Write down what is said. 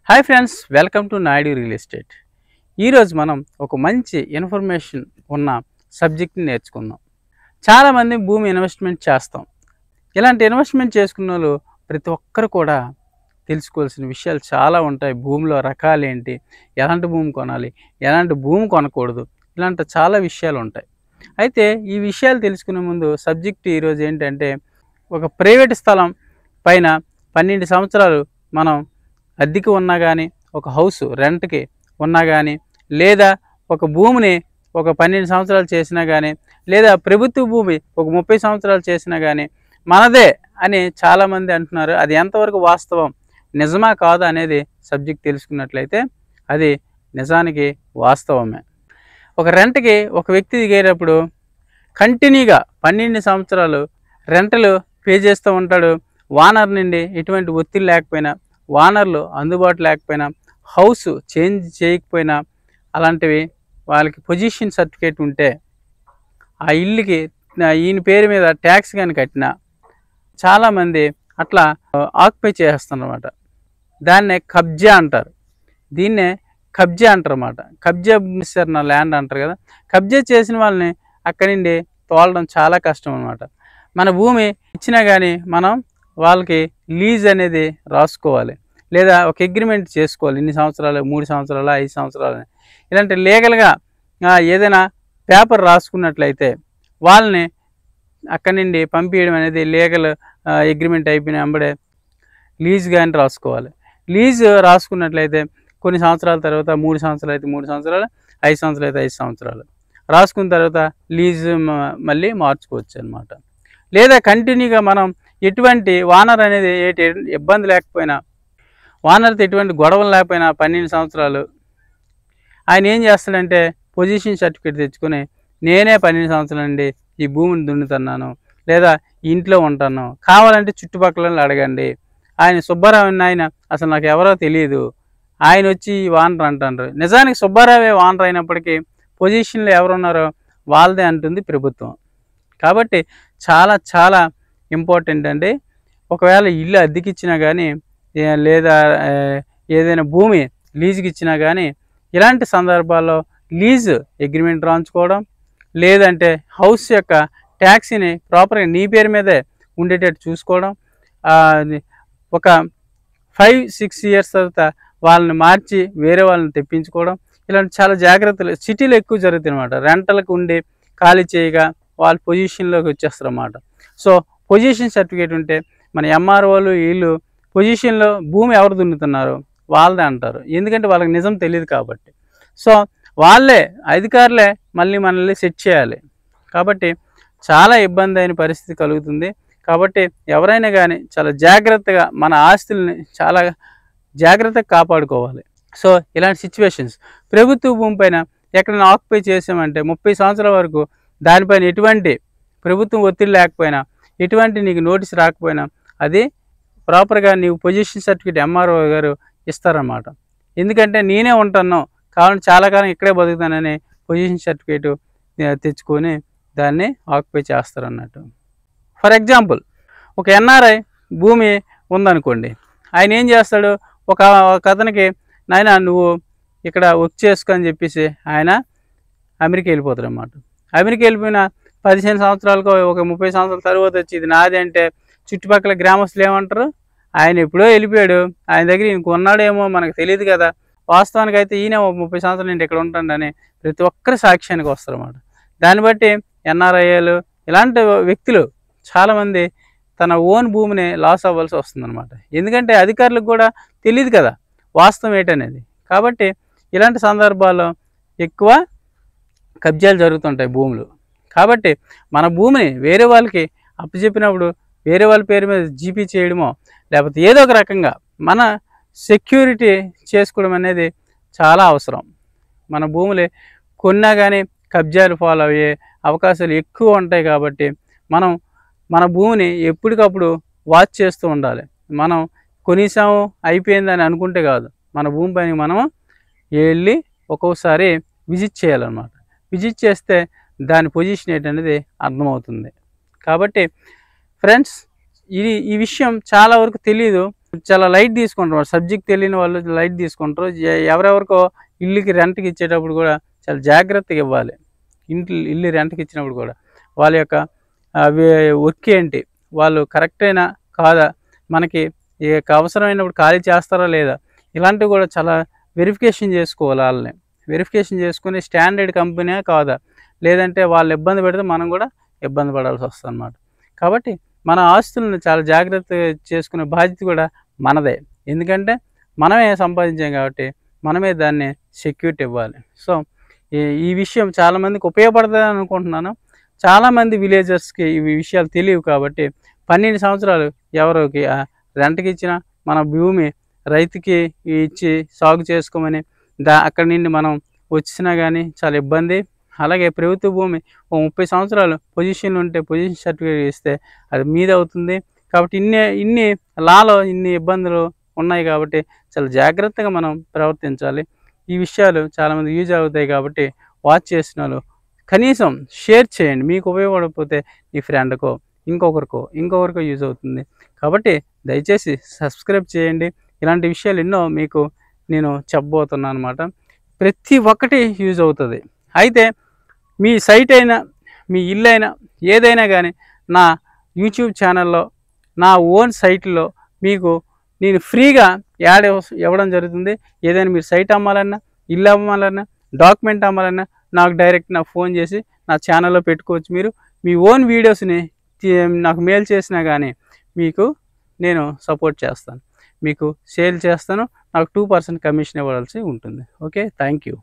Hi friends, welcome to Naidu real estate. ఈరోజు మనం ఒక మంచి ఇన్ఫర్మేషన్ ఉన్న సబ్జెక్ట్ని నేర్చుకుందాం. చాలామంది భూమి ఇన్వెస్ట్మెంట్ చేస్తాం. ఇలాంటి ఇన్వెస్ట్మెంట్ చేసుకున్న వాళ్ళు ప్రతి ఒక్కరు కూడా తెలుసుకోవాల్సిన విషయాలు చాలా ఉంటాయి. భూమిలో రకాలు ఏంటి, ఎలాంటి భూమి కొనాలి, ఎలాంటి భూమి కొనకూడదు, ఇలాంటి చాలా విషయాలు ఉంటాయి. అయితే ఈ విషయాలు తెలుసుకునే ముందు సబ్జెక్ట్ ఈరోజు ఏంటంటే, ఒక ప్రైవేట్ స్థలం పైన 12 సంవత్సరాలు మనం అద్దెకి ఉన్నా కానీ, ఒక హౌస్ రెంట్కి ఉన్నా కానీ, లేదా ఒక భూమిని ఒక 12 సంవత్సరాలు చేసినా కానీ, లేదా ప్రభుత్వ భూమి ఒక 30 సంవత్సరాలు చేసినా కానీ మనదే అని చాలామంది అంటున్నారు. అది ఎంతవరకు వాస్తవం, నిజమా కాదా అనేది సబ్జెక్ట్ తెలుసుకున్నట్లయితే అది నిజానికి వాస్తవమే. ఒక రెంట్కి ఒక వ్యక్తి దిగేటప్పుడు కంటిన్యూగా 12 సంవత్సరాలు రెంటలు పే చేస్తూ ఉంటాడు. ఓనర్ నుండి ఎటువంటి ఒత్తిడి లేకపోయినా, ఓనర్లు అందుబాటు లేకపోయినా, హౌస్ చేంజ్ చేయకపోయినా, అలాంటివి వాళ్ళకి పొజిషన్ సర్టిఫికేట్ ఉంటే ఆ ఇల్లుకి ఈయన పేరు మీద ట్యాక్స్ కానీ కట్టినా చాలామంది అట్లా ఆక్యుపై చేస్తారన్నమాట. దాన్నే కబ్జా అంటారు. దీన్నే కబ్జా అంటారు అన్నమాట. కబ్జా చేసిన ల్యాండ్ అంటారు కదా. కబ్జా చేసిన వాళ్ళని అక్కడి నుండి తోలడం చాలా కష్టం అన్నమాట. మన భూమి ఇచ్చినా కానీ మనం వాళ్ళకి లీజ్ అనేది రాసుకోవాలి, లేదా ఒక అగ్రిమెంట్ చేసుకోవాలి. ఇన్ని సంవత్సరాలు, 3 సంవత్సరాలు, 5 సంవత్సరాలు, ఇలాంటి లీగల్గా ఏదైనా పేపర్ రాసుకున్నట్లయితే వాళ్ళని అక్కడి నుండి పంపించడం అనేది లీగల్ అగ్రిమెంట్ అయిపోయిన వెంబడే లీజ్ కానీ రాసుకోవాలి. లీజ్ రాసుకున్నట్లయితే కొన్ని సంవత్సరాల తర్వాత 3 సంవత్సరాలు అయితే 3 సంవత్సరాలు, 5 సంవత్సరాలు అయితే 5 సంవత్సరాలు రాసుకున్న తర్వాత లీజ్ మళ్ళీ మార్చుకోవచ్చు అనమాట. లేదా కంటిన్యూగా మనం ఎటువంటి ఓనర్ అనేది ఇబ్బంది లేకపోయినా, ఓనర్తో ఎటువంటి గొడవలు లేకపోయినా 12 సంవత్సరాలు ఆయన ఏం చేస్తాడంటే పొజిషన్ సర్టిఫికేట్ తెచ్చుకొని, నేనే 12 సంవత్సరాల నుండి ఈ భూమిని దున్నుతున్నాను, లేదా ఇంట్లో ఉంటాను, కావాలంటే చుట్టుపక్కల అడగండి, ఆయన సుబ్బారావు ఆయన అసలు నాకు ఎవరో తెలియదు, ఆయన వచ్చి ఓనర్ అంటారు. నిజానికి సుబ్బారావే ఓనర్ అయినప్పటికీ పొజిషన్లో ఎవరున్నారో వాళ్ళదే అంటుంది ప్రభుత్వం. కాబట్టి చాలా చాలా ఇంపార్టెంట్ అండి. ఒకవేళ ఇల్లు అద్దెకిచ్చినా కానీ, లేదా ఏదైనా భూమి లీజుకి ఇచ్చినా కానీ, ఇలాంటి సందర్భాల్లో లీజ్ అగ్రిమెంట్ రాయించుకోవడం, లేదంటే హౌస్ యొక్క ట్యాక్సీని ప్రాపర్గా నీ పేరు మీదే ఉండేటట్టు చూసుకోవడం, ఒక 5-6 ఇయర్స్ తర్వాత వాళ్ళని మార్చి వేరే వాళ్ళని తెప్పించుకోవడం, ఇలాంటి చాలా జాగ్రత్తలు సిటీలో ఎక్కువ జరుగుతాయి అన్నమాట. రెంటలకు ఉండి ఖాళీ చేయగా వాళ్ళ పొజిషన్లోకి వచ్చేస్తారు అన్నమాట. సో పొజిషన్ సర్టిఫికేట్ ఉంటే మన ఎంఆర్ఓలు వీళ్ళు పొజిషన్లో భూమి ఎవరు దున్నుతున్నారు వాళ్ళదే అంటారు. ఎందుకంటే వాళ్ళకి నిజం తెలియదు కాబట్టి. సో వాళ్ళే అధికారులే మళ్ళీ మనల్ని సెట్ చేయాలి. కాబట్టి చాలా ఇబ్బంది అయిన పరిస్థితి కలుగుతుంది. కాబట్టి ఎవరైనా కానీ చాలా జాగ్రత్తగా మన ఆస్తుల్ని చాలా జాగ్రత్తగా కాపాడుకోవాలి. సో ఇలాంటి సిచ్యువేషన్స్ ప్రభుత్వ భూమి పైన ఎక్కడైనా ఆక్యుపై చేసామంటే 30 సంవత్సరాల వరకు దానిపైన ఎటువంటి ప్రభుత్వం ఒత్తిడి లేకపోయినా, ఎటువంటి నీకు నోటీస్ రాకపోయినా, అది ప్రాపర్గా నీవు పొజిషన్ సర్టిఫికేట్ ఎంఆర్ఓ గారు ఇస్తారన్నమాట. ఎందుకంటే నేనే ఉంటాను కావాలంటే చాలా కాలం ఇక్కడే బతుకుతానని పొజిషన్ సర్టిఫికేట్ తెచ్చుకొని దాన్ని ఆక్యుపై చేస్తారన్నట్టు. ఫర్ ఎగ్జాంపుల్, ఒక ఎన్ఆర్ఐ భూమి ఉందనుకోండి, ఆయన ఏం చేస్తాడు, ఒక అతనికి నాయన నువ్వు ఇక్కడ వర్క్ చేసుకో అని చెప్పేసి ఆయన అమెరికా వెళ్ళిపోతాడు అన్నమాట. అమెరికా వెళ్ళిపోయిన 15 సంవత్సరాలకు, ఒక 30 సంవత్సరాల తర్వాత వచ్చి ఇది నాది అంటే చుట్టుపక్కల గ్రామస్తులు ఏమంటారు, ఆయన ఎప్పుడో వెళ్ళిపోయాడు, ఆయన దగ్గర ఈయన కొన్నాడేమో మనకు తెలియదు కదా, వాస్తవానికి అయితే ఈయన 30 సంవత్సరాలు నేను ఇక్కడ ఉంటాడని ప్రతి ఒక్కరి సాక్ష్యానికి వస్తారు అన్నమాట. దాన్ని బట్టి ఎన్ఆర్ఐలు ఇలాంటి వ్యక్తులు చాలామంది తన ఓన్ భూమిని లాస్ అవ్వాల్సి వస్తుందన్నమాట. ఎందుకంటే అధికారులకు కూడా తెలియదు కదా వాస్తవం ఏంటనేది. కాబట్టి ఇలాంటి సందర్భాల్లో ఎక్కువ కబ్జాలు జరుగుతుంటాయి భూములు. కాబట్టి మన భూమిని వేరే వాళ్ళకి అప్పచెప్పినప్పుడు వేరే వాళ్ళ పేరు మీద జీపీ చేయడమో, లేకపోతే ఏదో ఒక రకంగా మన సెక్యూరిటీ చేసుకోవడం అనేది చాలా అవసరం. మన భూములు కొన్నా కానీ కబ్జాలు ఫాలో అయ్యే అవకాశాలు ఎక్కువ ఉంటాయి. కాబట్టి మనం మన భూమిని ఎప్పటికప్పుడు వాచ్ చేస్తూ ఉండాలి. మనం కొనిసాము అయిపోయిందని అనుకుంటే కాదు, మన భూమి పైన మనం వెళ్ళి ఒక్కొక్కసారి విజిట్ చేయాలన్నమాట. విజిట్ చేస్తే దాని పొజిషన్ ఏంటనేది అర్థమవుతుంది. కాబట్టి ఫ్రెండ్స్, ఈ విషయం చాలా వరకు తెలియదు. చాలా లైట్ తీసుకుంటారు, సబ్జెక్ట్ తెలియని వాళ్ళు లైట్ తీసుకుంటారు. ఎవరెవరికో ఇల్లుకి రెంట్కి ఇచ్చేటప్పుడు కూడా చాలా జాగ్రత్తగా ఇవ్వాలి. ఇల్లు రెంట్కి ఇచ్చినప్పుడు కూడా వాళ్ళ యొక్క వర్క్ ఏంటి, వాళ్ళు కరెక్ట్ అయినా కాదా, మనకి అవసరమైనప్పుడు ఖాళీ చేస్తారా లేదా, ఇలాంటివి కూడా చాలా వెరిఫికేషన్ చేసుకోవాలి. వాళ్ళని వెరిఫికేషన్ చేసుకుని స్టాండర్డ్ కంపెనీ కాదా, లేదంటే వాళ్ళు ఇబ్బంది పెడితే మనం కూడా ఇబ్బంది పడాల్సి వస్తుంది అన్నమాట. కాబట్టి మన ఆస్తులను చాలా జాగ్రత్తగా చేసుకునే బాధ్యత కూడా మనదే. ఎందుకంటే మనమే సంపాదించాం కాబట్టి మనమే దాన్ని సెక్యూరిటీ ఇవ్వాలి. సో ఈ విషయం చాలామందికి ఉపయోగపడుతుంది అనుకుంటున్నాను. చాలామంది విలేజర్స్కి ఈ విషయాలు తెలియవు కాబట్టి 12 సంవత్సరాలు ఎవరికి రెంట్కి ఇచ్చిన మన భూమి రైతుకి ఇచ్చి సాగు చేసుకోమని అక్కడి నుండి మనం వచ్చినా కానీ చాలా ఇబ్బంది. అలాగే ప్రభుత్వ భూమి 30 సంవత్సరాలు పొజిషన్లు ఉంటే పొజిషన్ సర్టిఫికేట్ ఇస్తే అది మీద అవుతుంది. కాబట్టి ఇన్ని లాలో ఇన్ని ఇబ్బందులు ఉన్నాయి కాబట్టి చాలా జాగ్రత్తగా మనం ప్రవర్తించాలి. ఈ విషయాలు చాలామంది యూజ్ అవుతాయి కాబట్టి వాచ్ చేసిన వాళ్ళు కనీసం షేర్ చేయండి. మీకు ఉపయోగపడకపోతే మీ ఫ్రెండ్కో ఇంకొకరికో యూజ్ అవుతుంది. కాబట్టి దయచేసి సబ్స్క్రైబ్ చేయండి. ఇలాంటి విషయాలు ఎన్నో మీకు నేను చెప్పబోతున్నాను అన్నమాట. ప్రతి ఒక్కటి యూజ్ అవుతుంది. అయితే మీ సైట్ అయినా మీ ఇల్లు అయినా ఏదైనా కానీ నా యూట్యూబ్ ఛానల్లో నా ఓన్ సైట్లో మీకు నేను ఫ్రీగా యాడ్ ఇవ్వడం జరుగుతుంది. ఏదైనా మీరు సైట్ అమ్మాలన్నా, ఇల్లు అమ్మాలన్నా, డాక్యుమెంట్ అమ్మాలన్నా నాకు డైరెక్ట్ నాకు ఫోన్ చేసి నా ఛానల్లో పెట్టుకోవచ్చు. మీరు మీ ఓన్ వీడియోస్ని నాకు మెయిల్ చేసినా కానీ మీకు నేను సపోర్ట్ చేస్తాను, మీకు సేల్ చేస్తాను. నాకు 2% కమిషన్ ఇవ్వాల్సి ఉంటుంది. Okay, thank you.